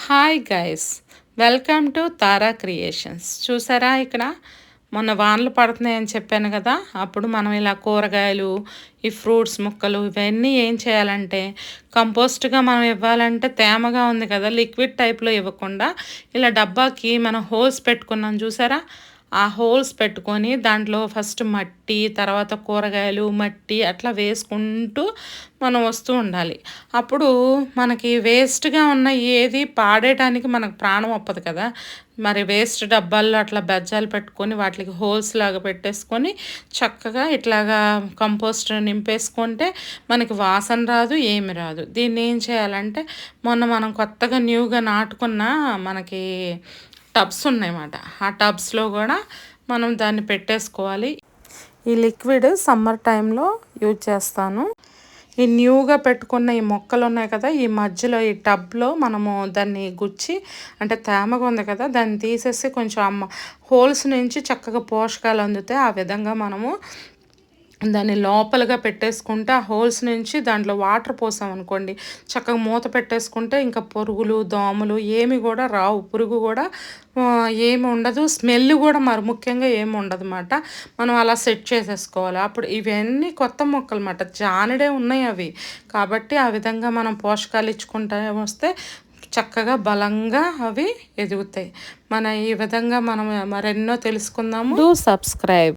Hi guys, welcome to Tara creations. చూసారా ఇక్కడ మొన్న వానలు పడుతున్నాయని చెప్పాను కదా. అప్పుడు మనం ఇలా కూరగాయలు, ఈ ఫ్రూట్స్ ముక్కలు ఇవన్నీ ఏం చేయాలంటే కంపోస్ట్గా మనం ఇవ్వాలంటే తేమగా ఉంది కదా, లిక్విడ్ టైప్లో ఇవ్వకుండా ఇలా డబ్బాకి మనం హోల్స్ పెట్టుకున్నాం చూసారా. ఆ హోల్స్ పెట్టుకొని దాంట్లో ఫస్ట్ మట్టి, తర్వాత కూరగాయలు, మట్టి అట్లా వేసుకుంటూ మనం వస్తూ ఉండాలి. అప్పుడు మనకి వేస్ట్గా ఉన్న ఏది పాడేయడానికి మనకు ప్రాణం ఒప్పదు కదా. మరి వేస్ట్ డబ్బాల్లో అట్లా బెజ్జాలు పెట్టుకొని వాటికి హోల్స్ లాగా పెట్టేసుకొని చక్కగా ఇట్లాగా కంపోస్ట్ నింపేసుకుంటే మనకి వాసన రాదు, ఏమి రాదు. దీన్ని ఏం చేయాలంటే మొన్న మనం కొత్తగా న్యూగా నాటుకున్న మనకి టబ్స్ ఉన్నాయన్నమాట. ఆ టబ్స్లో కూడా మనం దాన్ని పెట్టేసుకోవాలి. ఈ లిక్విడ్ సమ్మర్ టైంలో యూజ్ చేస్తాను. ఈ న్యూగా పెట్టుకున్న ఈ మొక్కలు ఉన్నాయి కదా, ఈ మధ్యలో ఈ టబ్లో మనము దాన్ని గుచ్చి, అంటే తేమగా ఉంది కదా దాన్ని తీసేసి కొంచెం హోల్స్ నుంచి చక్కగా పోషకాలు అందుతాయి. ఆ విధంగా మనము దాన్ని లోపలగా పెట్టేసుకుంటే ఆ హోల్స్ నుంచి దాంట్లో వాటర్ పోసామనుకోండి, చక్కగా మూత పెట్టేసుకుంటే ఇంకా పురుగులు, దోమలు ఏమి కూడా రావు. పురుగు కూడా ఏమి ఉండదు, స్మెల్ కూడా మరి ముఖ్యంగా ఏమి ఉండదు అన్నమాట. మనం అలా సెట్ చేసేసుకోవాలి. అప్పుడు ఇవన్నీ కొత్త మొక్కలు అన్నమాట, జానడే ఉన్నాయి అవి. కాబట్టి ఆ విధంగా మనం పోషకాలు ఇచ్చుకుంటా వస్తే చక్కగా బలంగా అవి ఎదుగుతాయి. మన ఈ విధంగా మనం మరెన్నో తెలుసుకుందాము. Do subscribe.